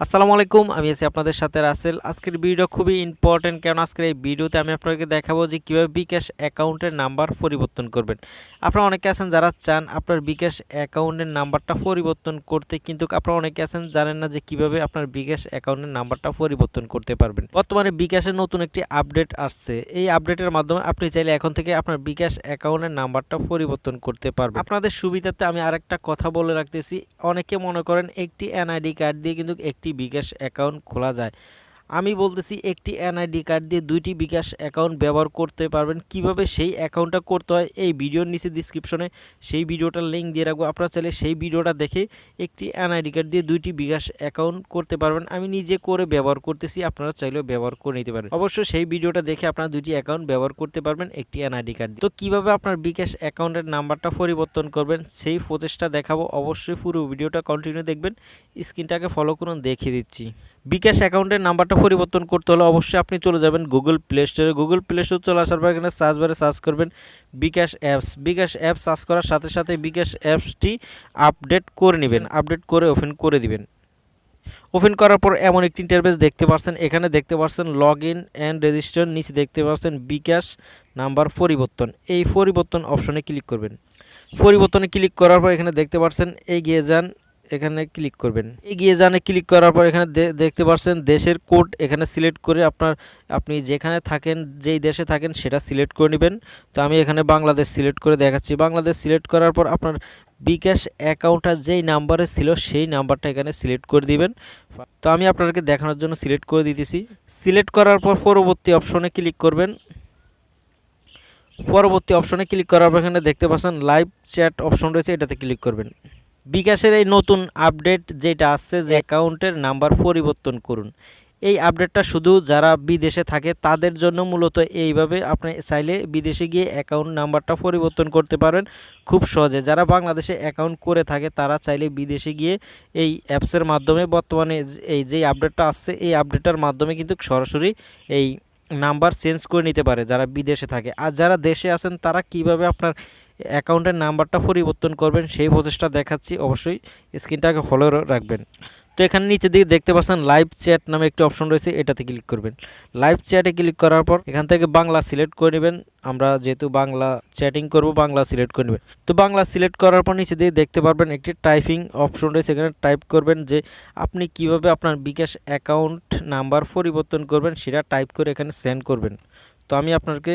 আসসালামু আলাইকুম, আমি আছি আপনাদের সাথে রাসেল। আজকের ভিডিও খুবই ইম্পর্টেন্ট, কারণ আজকের এই ভিডিওতে আমি আপনাকে দেখাবো যে কীভাবে বিকাশ অ্যাকাউন্টের নাম্বার পরিবর্তন করবেন। আপনারা অনেকে আছেন যারা চান আপনার বিকাশ অ্যাকাউন্টের নাম্বারটা পরিবর্তন করতে, কিন্তু আপনারা অনেকে আছেন জানেন না যে কীভাবে আপনার বিকাশ অ্যাকাউন্টের নাম্বারটা পরিবর্তন করতে পারবেন। বর্তমানে বিকাশের নতুন একটি আপডেট আসছে। এই আপডেটের মাধ্যমে আপনি চাইলে এখন থেকে আপনার বিকাশ অ্যাকাউন্টের নাম্বারটা পরিবর্তন করতে পারবেন। আপনাদের সুবিধাতে আমি আরেকটা কথা বলে রাখতেছি, অনেকে মনে করেন একটি এনআইডি কার্ড দিয়ে কিন্তু একটি বিকাশ অ্যাকাউন্ট খোলা যায়। আমি বলতেছি একটি এনআইডি কার্ড দিয়ে দুইটি বিকাশ অ্যাকাউন্ট ব্যবহার করতে পারবেন। কিভাবে সেই অ্যাকাউন্টটা করতে হয় এই ভিডিওর নিচে ডিসক্রিপশনে সেই ভিডিওটার লিঙ্ক দিয়ে রাখবো। আপনারা চাইলে সেই ভিডিওটা দেখে একটি এনআইডি কার্ড দিয়ে দুইটি বিকাশ অ্যাকাউন্ট করতে পারবেন। আমি নিজে করে ব্যবহার করতেছি, আপনারা চাইলেও ব্যবহার করে নিতে পারেন। অবশ্যই সেই ভিডিওটা দেখে আপনারা দুইটি অ্যাকাউন্ট ব্যবহার করতে পারবেন একটি এনআইডি কার্ড দিয়ে। তো কিভাবে আপনার বিকাশ অ্যাকাউন্টের নাম্বারটা পরিবর্তন করবেন সেই প্রচেষ্টা দেখাবো। অবশ্যই পুরো ভিডিওটা কন্টিনিউ দেখবেন, স্ক্রিনটাকে ফলো করুন, দেখিয়ে দিচ্ছি। বিকাশ অ্যাকাউন্টের নাম্বারটা পরিবর্তন করতে হলে অবশ্যই আপনি চলে যাবেন গুগল প্লে স্টোরে। গুগল প্লে স্টোর চলে আসার পর এখানে সার্চ বারে সার্চ করবেন বিকাশ অ্যাপস। বিকাশ অ্যাপস সার্চ করার সাথে সাথে বিকাশ অ্যাপসটি আপডেট করে নেবেন, আপডেট করে ওপেন করে দিবেন। ওপেন করার পর এমন একটি ইন্টারফেস দেখতে পাচ্ছেন। এখানে দেখতে পাচ্ছেন লগ ইন অ্যান্ড রেজিস্টার, নিচে দেখতে পাচ্ছেন বিকাশ নাম্বার পরিবর্তন। এই পরিবর্তন অপশনে ক্লিক করবেন। পরিবর্তনে ক্লিক করার পর এখানে দেখতে পাচ্ছেন এগিয়ে যান, এখানে ক্লিক করবেন। এগিয়ে যানে ক্লিক করার পর এখানে দেখতে পাচ্ছেন দেশের কোড, এখানে সিলেক্ট করে আপনি যেখানে থাকেন, যেই দেশে থাকেন সেটা সিলেক্ট করে নেবেন। তো আমি এখানে বাংলাদেশ সিলেক্ট করে দেখাচ্ছি। বাংলাদেশ সিলেক্ট করার পর আপনার বিকাশ অ্যাকাউন্টটা যেই নাম্বারে ছিল সেই নাম্বারটা এখানে সিলেক্ট করে দিবেন। তো আমি আপনাদেরকে দেখানোর জন্য সিলেক্ট করে দিতেছি। সিলেক্ট করার পর পরবর্তী অপশনে ক্লিক করবেন। পরবর্তী অপশনে ক্লিক করার পর এখানে দেখতে পাচ্ছেন লাইভ চ্যাট অপশন রয়েছে, এটাতে ক্লিক করবেন। বিকাশের এই নতুন আপডেট যেটা আসছে যে অ্যাকাউন্টের নাম্বার পরিবর্তন করুন, এই আপডেটটা শুধু যারা বিদেশে থাকে তাদের জন্য মূলত। এইভাবে আপনি চাইলে বিদেশে গিয়ে অ্যাকাউন্ট নাম্বারটা পরিবর্তন করতে পারবেন খুব সহজে। যারা বাংলাদেশে অ্যাকাউন্ট করে থাকে তারা চাইলে বিদেশে গিয়ে এই অ্যাপসের মাধ্যমে, বর্তমানে এই যে আপডেটটা আসছে এই আপডেটটার মাধ্যমে কিন্তু সরাসরি এই নাম্বার চেঞ্জ করে নিতে পারে যারা বিদেশে থাকে। আর যারা দেশে আছেন তারা কিভাবে আপনার অ্যাকাউন্টের নাম্বারটা পরিবর্তন করবেন সেই প্রসেসটা দেখাচ্ছি। অবশ্যই স্ক্রিনটাকে ফলো রাখবেন। তো এখানে নিচের দিকে দেখতে পাচ্ছেন লাইভ চ্যাট নামে একটি অপশন রয়েছে, এটাতে ক্লিক করবেন। লাইভ চ্যাটে ক্লিক করার পর এখান থেকে বাংলা সিলেক্ট করে নেবেন। আমরা যেহেতু বাংলা চ্যাটিং করব, বাংলা সিলেক্ট করে নেবেন। তো বাংলা সিলেক্ট করার পর নিচে দিয়ে দেখতে পারবেন একটি টাইপিং অপশন রয়েছে, এখানে টাইপ করবেন যে আপনি কিভাবে আপনার বিকাশ অ্যাকাউন্ট নাম্বার পরিবর্তন করবেন সেটা টাইপ করে এখানে সেন্ড করবেন। তো আমি আপনাকে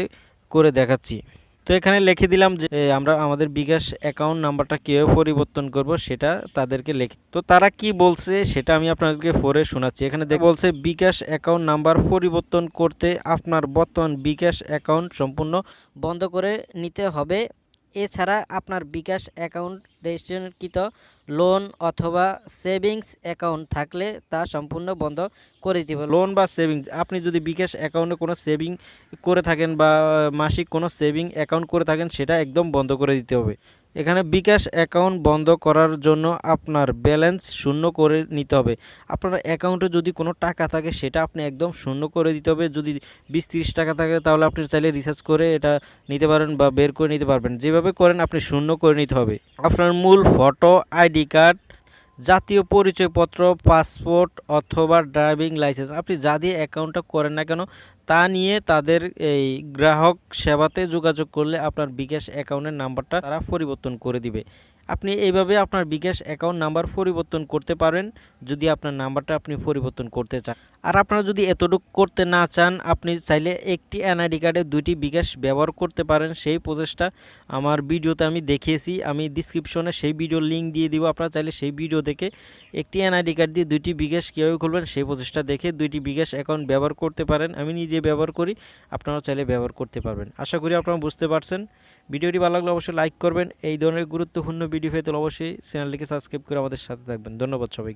করে দেখাচ্ছি। তো এখানে লিখে দিলাম যে আমরা আমাদের বিকাশ অ্যাকাউন্ট নাম্বারটা কীভাবে পরিবর্তন করব সেটা তাদেরকে লিখে। তো তারা কি বলছে সেটা আমি আপনাদেরকে পড়ে শোনাচ্ছি। এখানে বলছে বিকাশ অ্যাকাউন্ট নাম্বার পরিবর্তন করতে আপনার বর্তমান বিকাশ অ্যাকাউন্ট সম্পূর্ণ বন্ধ করে নিতে হবে। এছাড়া আপনার বিকাশ অ্যাকাউন্ট রেজিস্ট্রেশনকৃত লোন অথবা সেভিংস অ্যাকাউন্ট থাকলে তা সম্পূর্ণ বন্ধ করে দিতে হবে। লোন বা সেভিংস, আপনি যদি বিকাশ অ্যাকাউন্টে কোনো সেভিং করে থাকেন বা মাসিক কোনো সেভিং অ্যাকাউন্ট করে থাকেন সেটা একদম বন্ধ করে দিতে হবে। এখানে বিকাশ অ্যাকাউন্ট বন্ধ করার জন্য আপনার ব্যালেন্স শূন্য করে নিতে হবে। আপনার অ্যাকাউন্টে যদি কোনো টাকা থাকে সেটা আপনি একদম শূন্য করে দিতে হবে। যদি 20-30 টাকা থাকে তাহলে আপনি চাইলে রিচার্জ করে এটা নিতে পারেন বা বের করে নিতে পারবেন। যেভাবে করেন আপনি শূন্য করে নিতে হবে। আপনার মূল ফটো, আইডি কার্ড, জাতীয় পরিচয়পত্র, পাসপোর্ট অথবা ড্রাইভিং লাইসেন্স, আপনি যা দিয়ে অ্যাকাউন্টটা করেন না কেন তা নিয়ে তাদের এই গ্রাহক সেবাতে যোগাযোগ করলে আপনার বিকাশ অ্যাকাউন্টের নাম্বারটা তারা পরিবর্তন করে দিবে। আপনি এইভাবে আপনার বিকাশ অ্যাকাউন্ট নাম্বার পরিবর্তন করতে পারেন যদি আপনার নাম্বারটা আপনি পরিবর্তন করতে চান। আর আপনারা যদি এতটুকু করতে না চান, আপনি চাইলে একটি এনআইডি কার্ডে দুইটি বিকাশ ব্যবহার করতে পারেন। সেই প্রসেসটা আমার ভিডিওতে আমি দেখিয়েছি, আমি ডিসক্রিপশনে সেই ভিডিওর লিঙ্ক দিয়ে দিব। আপনারা চাইলে সেই ভিডিও দেখে একটি এনআইডি কার্ড দিয়ে দুইটি বিকাশ কীভাবে খুলবেন সেই প্রসেসটা দেখে দুইটি বিকাশ অ্যাকাউন্ট ব্যবহার করতে পারেন। আমি নিজে ব্যবহার করি, আপনারাও চাইলে ব্যবহার করতে পারবেন। আশা করি আপনারা বুঝতে পারছেন। ভিডিওটি ভালো লাগলে অবশ্যই লাইক করবেন। এই ধরনের গুরুত্বপূর্ণ ভিডিও পেতে অবশ্যই চ্যানেলটিকে সাবস্ক্রাইব করে আমাদের সাথে থাকবেন। ধন্যবাদ সবাইকে।